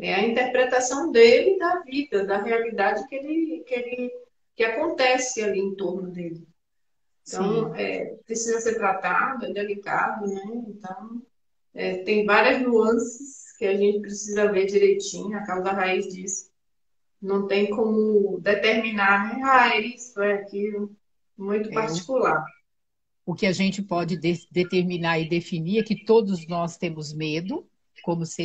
É a interpretação dele da vida, da realidade que acontece ali em torno dele. Então, Sim. precisa ser tratado, é delicado, né? Então, tem várias nuances que a gente precisa ver direitinho, a causa raiz disso. Não tem como determinar, né? É isso, é aquilo. Muito É, particular. o que a gente pode determinar e definir é que todos nós temos medo,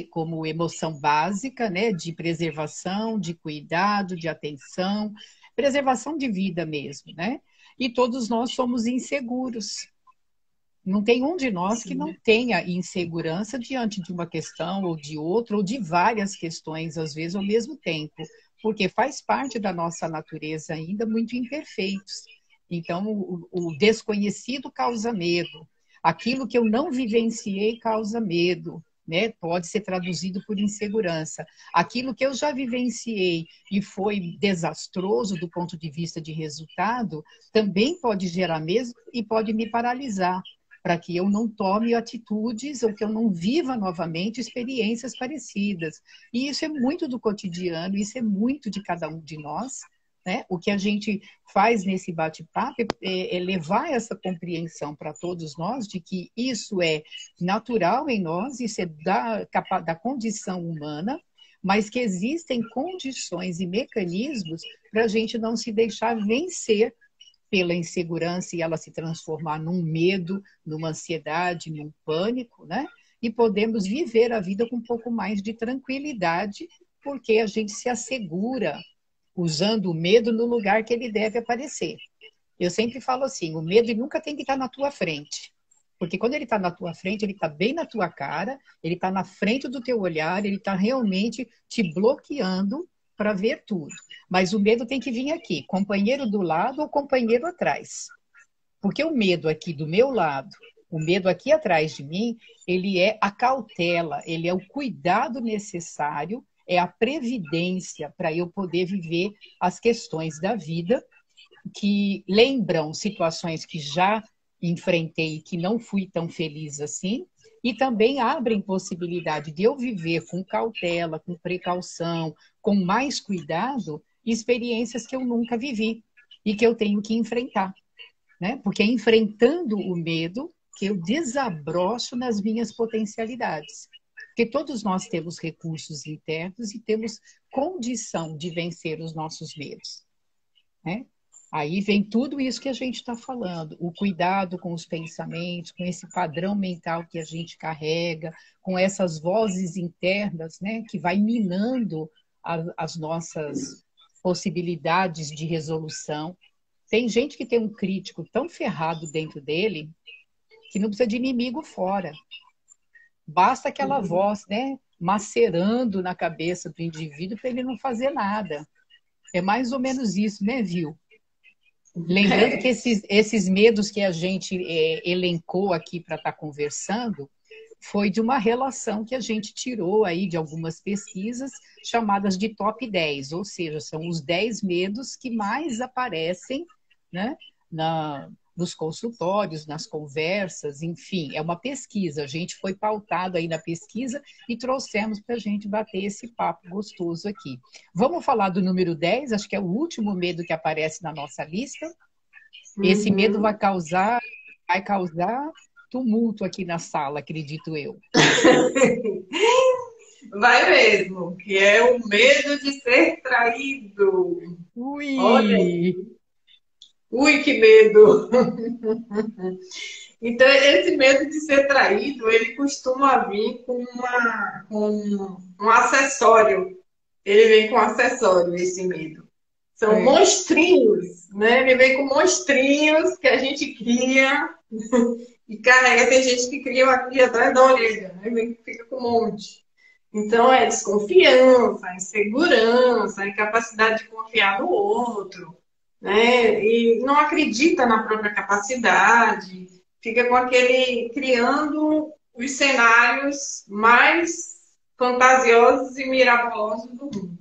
como emoção básica, né, de preservação, de cuidado, de atenção, preservação de vida mesmo, né? E todos nós somos inseguros. Não tem um de nós que não Sim, tenha insegurança diante de uma questão ou de outra, ou de várias questões, às vezes, ao mesmo tempo, porque faz parte da nossa natureza ainda muito imperfeitos. Então, o desconhecido causa medo, aquilo que eu não vivenciei causa medo, né? Pode ser traduzido por insegurança. Aquilo que eu já vivenciei e foi desastroso do ponto de vista de resultado, também pode gerar medo e pode me paralisar para que eu não tome atitudes ou que eu não viva novamente experiências parecidas. E isso é muito do cotidiano, isso é muito de cada um de nós, né? O que a gente faz nesse bate-papo é levar essa compreensão para todos nós de que isso é natural em nós, isso é da condição humana, mas que existem condições e mecanismos para a gente não se deixar vencer pela insegurança e ela se transformar num medo, numa ansiedade, num pânico, né? E podemos viver a vida com um pouco mais de tranquilidade, porque a gente se assegura usando o medo no lugar que ele deve aparecer. Eu sempre falo assim, o medo nunca tem que estar na tua frente. Porque quando ele está na tua frente, ele está bem na tua cara, ele está na frente do teu olhar, ele está realmente te bloqueando para ver tudo. Mas o medo tem que vir aqui, companheiro do lado ou companheiro atrás. Porque o medo aqui do meu lado, o medo aqui atrás de mim, ele é a cautela, ele é o cuidado necessário, é a previdência para eu poder viver as questões da vida que lembram situações que já enfrentei e que não fui tão feliz assim, e também abrem possibilidade de eu viver com cautela, com precaução, com mais cuidado, experiências que eu nunca vivi e que eu tenho que enfrentar, né? Porque é enfrentando o medo que eu desabrocho nas minhas potencialidades. Porque todos nós temos recursos internos e temos condição de vencer os nossos medos, né? Aí vem tudo isso que a gente está falando, o cuidado com os pensamentos, com esse padrão mental que a gente carrega, com essas vozes internas, né, que vai minando as nossas possibilidades de resolução. Tem gente que tem um crítico tão ferrado dentro dele que não precisa de inimigo fora. Basta aquela voz, né, macerando na cabeça do indivíduo para ele não fazer nada. É mais ou menos isso, né, Viu? Lembrando que esses medos que a gente elencou aqui para estar conversando foi de uma relação que a gente tirou aí de algumas pesquisas chamadas de top 10, ou seja, são os 10 medos que mais aparecem, né, nos consultórios, nas conversas, enfim, é uma pesquisa. A gente foi pautado aí na pesquisa e trouxemos para a gente bater esse papo gostoso aqui. Vamos falar do número 10, acho que é o último medo que aparece na nossa lista. Esse medo vai causar tumulto aqui na sala, acredito eu. Vai mesmo, que é o medo de ser traído. Ui! Olha, ui, que medo! Então, esse medo de ser traído, ele costuma vir com um acessório. Ele vem com acessório, esse medo. São monstrinhos, né? Ele vem com monstrinhos que a gente cria e carrega. Tem gente que cria aqui atrás da orelha, né? Fica com um monte. Então, é desconfiança, insegurança, incapacidade de confiar no outro, né? E não acredita na própria capacidade, fica com aquele, criando os cenários mais fantasiosos e mirabolosos do mundo.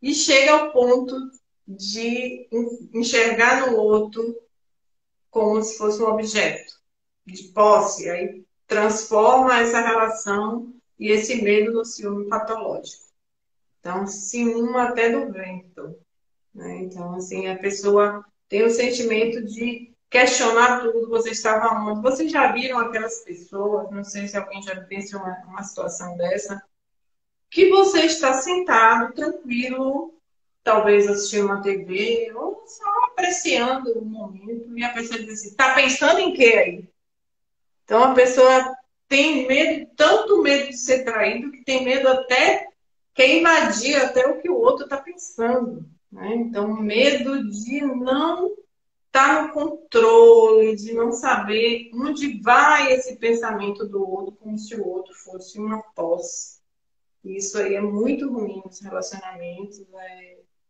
E chega ao ponto de enxergar no outro como se fosse um objeto de posse, aí transforma essa relação e esse medo no ciúme patológico. Então, ciúme até do vento, né? Então, assim, a pessoa tem o sentimento de questionar tudo. Você estava onde? Vocês já viram aquelas pessoas, não sei se alguém já viu uma situação dessa, que você está sentado, tranquilo, talvez assistindo uma TV, ou só apreciando o momento, e a pessoa diz assim, está pensando em quê aí? Então, a pessoa tem medo, tanto medo de ser traído, que tem medo até, quer invadir até o que o outro está pensando, né? Então, medo de não estar no controle, de não saber onde vai esse pensamento do outro, como se o outro fosse uma posse. Isso aí é muito ruim nos relacionamentos,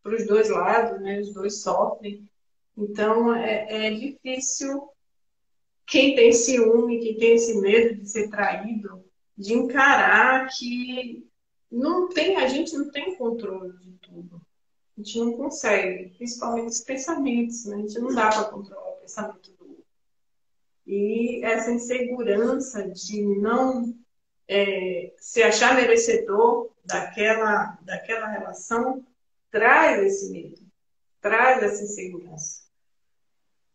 para os dois lados, né? Os dois sofrem. Então, é difícil quem tem ciúme, quem tem esse medo de ser traído, de encarar que a gente não tem controle de tudo. A gente não consegue, principalmente os pensamentos, né? A gente não dá para controlar o pensamento do outro. E essa insegurança de não se achar merecedor daquela relação traz esse medo, traz essa insegurança.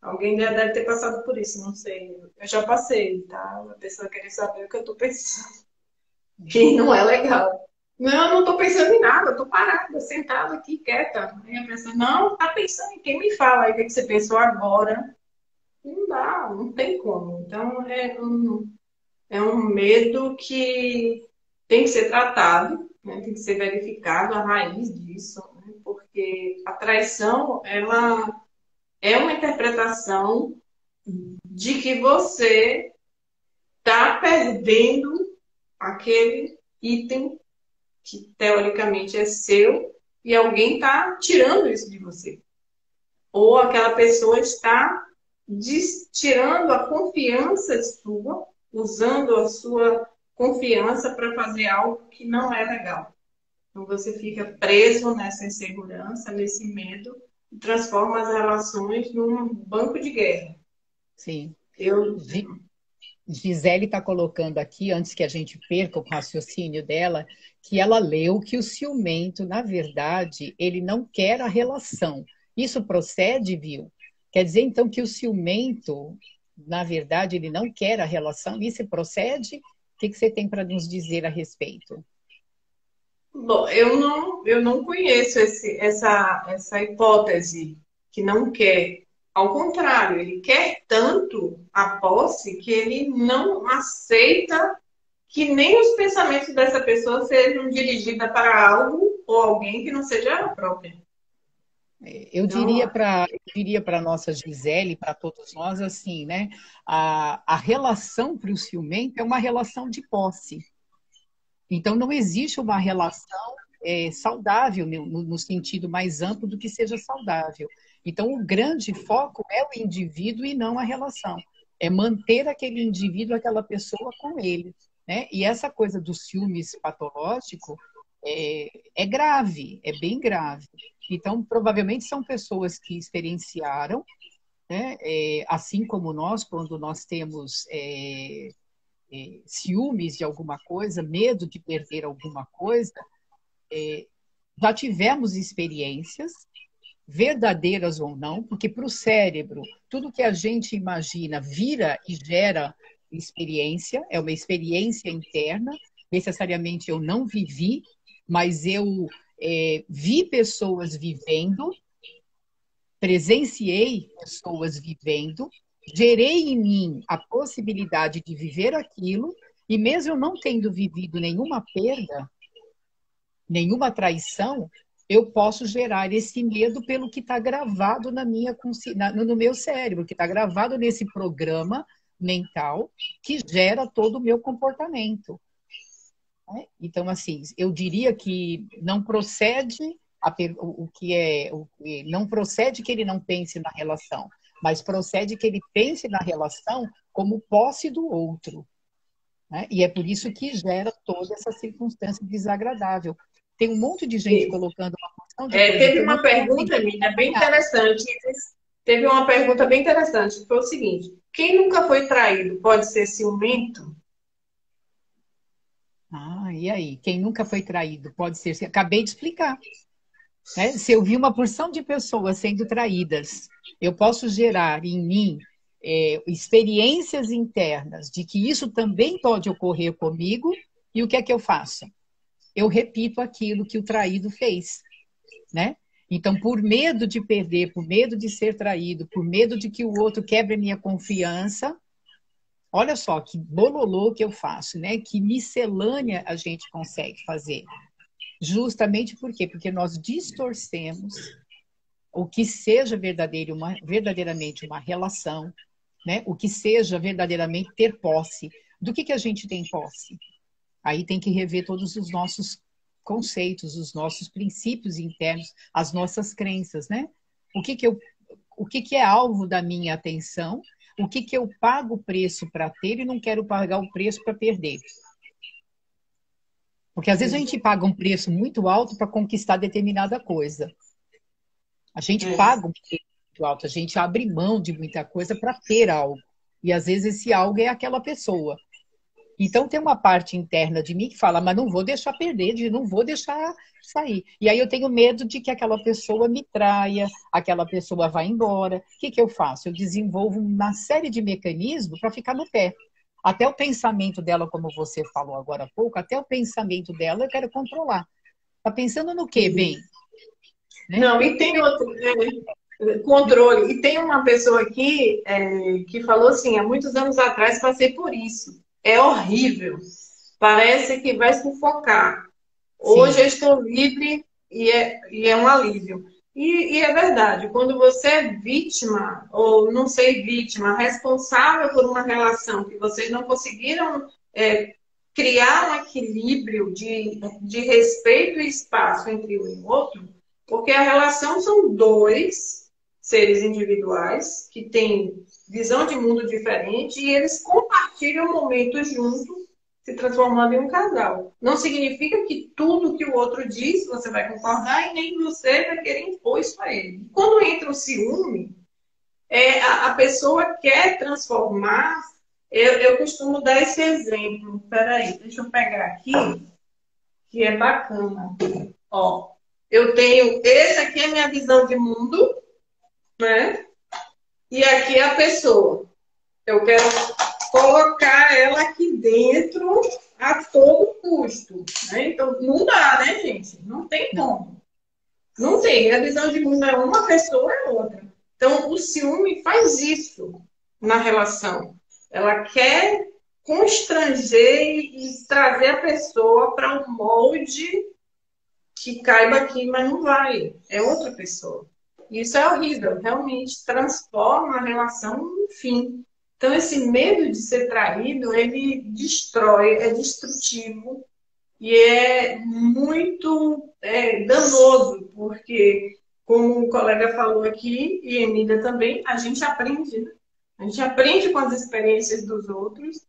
Alguém já deve ter passado por isso, não sei. Eu já passei, tá? A pessoa querer saber o que eu tô pensando. Que não é legal. Não, eu não tô pensando em nada, eu tô parada, sentada aqui, quieta. Aí a pessoa, não, tá pensando em quem? Me fala aí o que você pensou agora. Não dá, não tem como. Então, é um medo que tem que ser tratado, né? Tem que ser verificado a raiz disso, né? Porque a traição, ela é uma interpretação de que você está perdendo aquele item que teoricamente é seu e alguém está tirando isso de você. Ou aquela pessoa está tirando a confiança sua, usando a sua confiança para fazer algo que não é legal. Então você fica preso nessa insegurança, nesse medo, e transforma as relações num banco de guerra. Sim. Eu, Gisele está colocando aqui, antes que a gente perca o raciocínio dela, que ela leu que o ciumento, na verdade, ele não quer a relação. Isso procede, viu? Quer dizer, então, que o ciumento, na verdade, ele não quer a relação. Isso procede? O que você tem para nos dizer a respeito? bom, eu não conheço essa hipótese que não quer. Ao contrário, ele quer tanto a posse que ele não aceita que nem os pensamentos dessa pessoa sejam dirigidos para algo ou alguém que não seja ela própria. Eu Então, diria para a nossa Gisele, para todos nós, assim, né? A relação para o ciumento é uma relação de posse. Então, não existe uma relação saudável no sentido mais amplo do que seja saudável. Então, o grande foco é o indivíduo e não a relação. É manter aquele indivíduo, aquela pessoa com ele, né? E essa coisa do ciúmes patológico é grave, é bem grave. Então, provavelmente são pessoas que experienciaram, né? Assim como nós, quando nós temos ciúmes de alguma coisa, medo de perder alguma coisa, já tivemos experiências, verdadeiras ou não, porque para o cérebro, tudo que a gente imagina vira e gera experiência, é uma experiência interna, necessariamente eu não vivi, mas eu vi pessoas vivendo, presenciei pessoas vivendo, gerei em mim a possibilidade de viver aquilo, e mesmo eu não tendo vivido nenhuma perda, nenhuma traição, eu posso gerar esse medo pelo que está gravado no meu cérebro, que está gravado nesse programa mental que gera todo o meu comportamento. Então, assim, eu diria que não procede não procede que ele não pense na relação, mas procede que ele pense na relação como posse do outro. Né? E é por isso que gera toda essa circunstância desagradável. Tem um monte de gente colocando uma porção de coisa teve que eu não uma pergunta, consegui Emília, bem acompanhar. interessante. Teve uma pergunta bem interessante, que foi o seguinte: quem nunca foi traído pode ser ciumento? Ah, e aí? Quem nunca foi traído pode ser. Acabei de explicar. Né? Se eu vi uma porção de pessoas sendo traídas, eu posso gerar em mim experiências internas de que isso também pode ocorrer comigo, e o que é que eu faço? Eu repito aquilo que o traído fez, né? Então, por medo de perder, por medo de ser traído, por medo de que o outro quebre a minha confiança, olha só que bololô que eu faço, né? Que miscelânea a gente consegue fazer. Justamente por quê? Porque nós distorcemos o que seja verdadeiramente uma relação, né? O que seja verdadeiramente ter posse. Do que a gente tem posse? Aí tem que rever todos os nossos conceitos, os nossos princípios internos, as nossas crenças, né? O que é alvo da minha atenção? O que eu pago o preço para ter e não quero pagar o preço para perder? Porque às vezes a gente paga um preço muito alto para conquistar determinada coisa. A gente paga um preço muito alto, a gente abre mão de muita coisa para ter algo. E às vezes esse algo é aquela pessoa. Então tem uma parte interna de mim que fala, mas não vou deixar perder, não vou deixar sair. E aí eu tenho medo de que aquela pessoa me traia, aquela pessoa vá embora. O que eu faço? Eu desenvolvo uma série de mecanismos para ficar no pé. Até o pensamento dela, como você falou agora há pouco, até o pensamento dela eu quero controlar. Tá pensando no quê, bem? Né? Não, e tem outro controle. E tem uma pessoa aqui que falou assim: há muitos anos atrás passei por isso. É horrível. Parece que vai sufocar. Hoje Sim. eu estou livre e é um alívio. E é verdade, quando você é vítima, ou não sei, vítima, responsável por uma relação que vocês não conseguiram criar um equilíbrio de respeito e espaço entre um e o outro, porque a relação são dois seres individuais que têm visão de mundo diferente e eles compartilham momentos juntos se transformando em um casal. Não significa que tudo que o outro diz você vai concordar e nem você vai querer impor isso a ele. Quando entra o ciúme, a pessoa quer transformar. Eu costumo dar esse exemplo. Peraí, deixa eu pegar aqui, que é bacana. Ó, eu tenho. Esse aqui é a minha visão de mundo, né? E aqui é a pessoa. Eu quero colocar ela aqui dentro a todo custo, né? Então, não dá, né, gente? Não tem como. Não tem. A visão de mundo é uma, pessoa é outra. Então, o ciúme faz isso na relação. Ela quer constranger e trazer a pessoa para um molde que caiba aqui, mas não vai. É outra pessoa. Isso é horrível. Realmente transforma a relação no fim. Então, esse medo de ser traído, ele destrói, é destrutivo e é muito danoso, porque, como o colega falou aqui, e Emília também, a gente aprende, né? A gente aprende com as experiências dos outros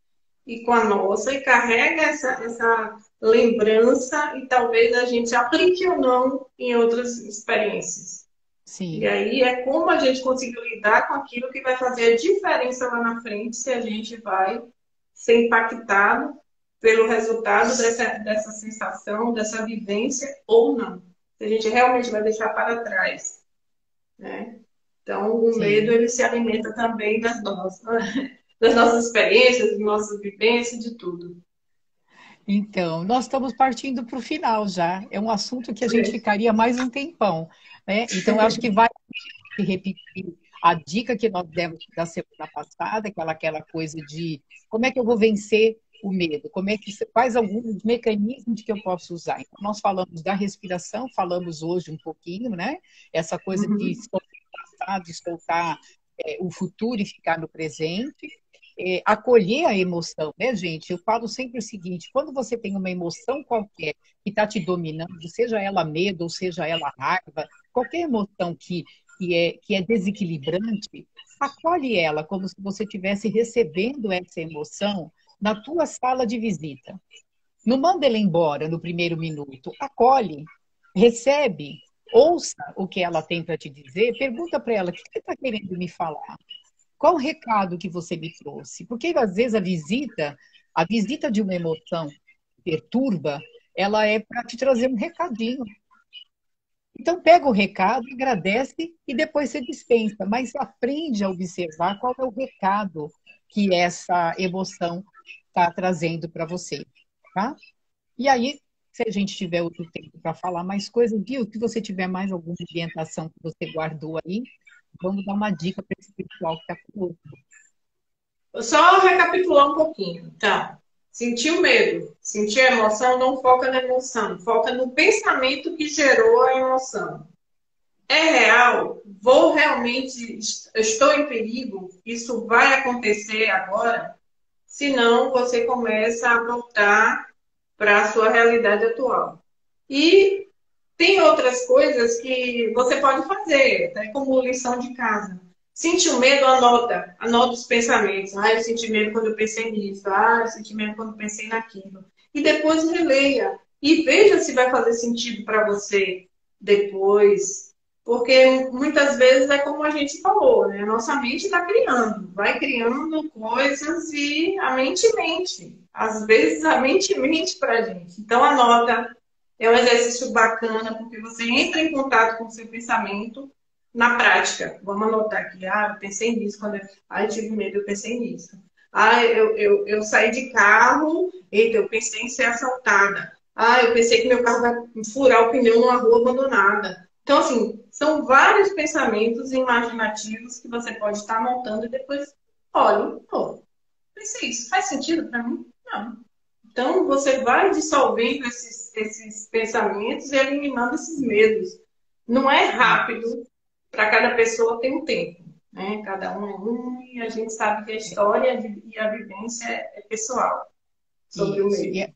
e com a nossa, e carrega essa lembrança, e talvez a gente aplique ou não em outras experiências. Sim. E aí é como a gente conseguiu lidar com aquilo que vai fazer a diferença lá na frente, se a gente vai ser impactado pelo resultado dessa sensação, dessa vivência ou não. Se a gente realmente vai deixar para trás, né? Então, o Sim. medo, ele se alimenta também das nossas experiências, das nossas vivências, de tudo. Então, nós estamos partindo para o final já. É um assunto que a gente ficaria mais um tempão, né? Então, eu acho que vai repetir a dica que nós demos da semana passada, aquela coisa de como é que eu vou vencer o medo, quais alguns mecanismos que eu posso usar. Então, nós falamos da respiração, falamos hoje um pouquinho, né? Essa coisa de soltar o passado, de soltar o futuro e ficar no presente. Acolher a emoção, né, gente? Eu falo sempre o seguinte: quando você tem uma emoção qualquer que está te dominando, seja ela medo ou seja ela raiva, qualquer emoção que é desequilibrante, acolhe ela como se você estivesse recebendo essa emoção na tua sala de visita. Não manda ela embora no primeiro minuto, acolhe, recebe, ouça o que ela tem para te dizer, pergunta para ela: o que você está querendo me falar? Qual o recado que você me trouxe? Porque às vezes a visita de uma emoção que perturba, ela é para te trazer um recadinho. Então pega o recado, agradece e depois você dispensa, mas aprende a observar qual é o recado que essa emoção está trazendo para você, tá? E aí, se a gente tiver outro tempo para falar mais coisas, viu? Se você tiver mais alguma orientação que você guardou aí, vamos dar uma dica para esse pessoal que está conosco. Só recapitular um pouquinho. Então, sentiu medo, sentir a emoção, não foca na emoção, foca no pensamento que gerou a emoção. É real? Vou realmente, estou em perigo? Isso vai acontecer agora? Se não, você começa a voltar para a sua realidade atual. E tem outras coisas que você pode fazer, até como lição de casa. Sentiu medo, anota os pensamentos. Ah, eu senti medo quando eu pensei nisso. Ah, eu senti medo quando eu pensei naquilo. E depois releia. E veja se vai fazer sentido para você depois. Porque muitas vezes é como a gente falou, né? A nossa mente está criando, vai criando coisas e a mente mente. Às vezes a mente mente para a gente. Então anota. É um exercício bacana, porque você entra em contato com o seu pensamento na prática. Vamos anotar aqui. Ah, eu pensei nisso quando eu tive medo, eu pensei nisso. Ah, eu saí de carro, eita, eu pensei em ser assaltada. Ah, eu pensei que meu carro vai furar o pneu numa rua abandonada. Então, assim, são vários pensamentos imaginativos que você pode estar montando e depois, olha, pô, pensei isso, faz sentido para mim? Não. Então, você vai dissolvendo esses pensamentos e eliminando esses medos. Não é rápido, para cada pessoa tem um tempo. Né? Cada um é um, e a gente sabe que a história e a vivência é pessoal sobre o Isso. medo.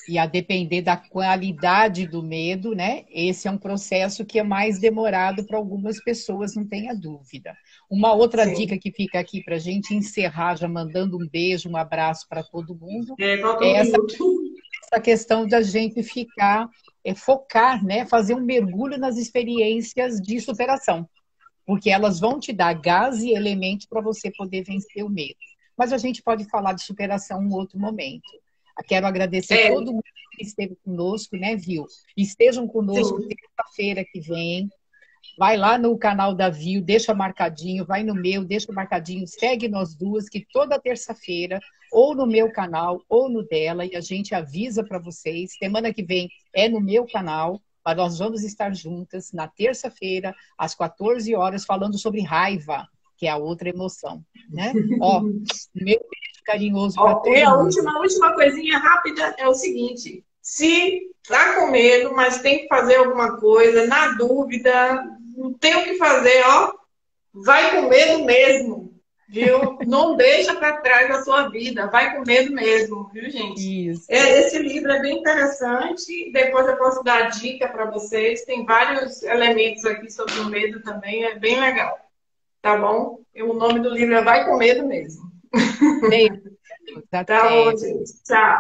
E a depender da qualidade do medo, né? Esse é um processo que é mais demorado para algumas pessoas, não tenha dúvida. Uma outra Sim. dica que fica aqui para a gente encerrar, já mandando um beijo, um abraço para todo mundo, Falta é um minuto. essa questão da gente ficar, focar, né? Fazer um mergulho nas experiências de superação, porque elas vão te dar gás e elementos para você poder vencer o medo. Mas a gente pode falar de superação em outro momento. Quero agradecer todo mundo que esteve conosco, né, viu? Estejam conosco Sim. terça-feira que vem. Vai lá no canal da Viu, deixa marcadinho, vai no meu, deixa marcadinho, segue nós duas, que toda terça-feira, ou no meu canal, ou no dela, e a gente avisa para vocês. Semana que vem é no meu canal, mas nós vamos estar juntas na terça-feira, às 14 horas, falando sobre raiva, que é a outra emoção, né? Ó, meu beijo carinhoso para todo E a mundo. última coisinha rápida é o seguinte: se tá com medo, mas tem que fazer alguma coisa, na dúvida, não tem o que fazer, ó, vai com medo mesmo, viu? Não deixa para trás a sua vida, vai com medo mesmo, viu, gente? Isso. Esse livro é bem interessante, depois eu posso dar dica para vocês, tem vários elementos aqui sobre o medo também, é bem legal, tá bom? E o nome do livro é Vai com Medo Mesmo. Beijo. Tá bom, gente. Tchau.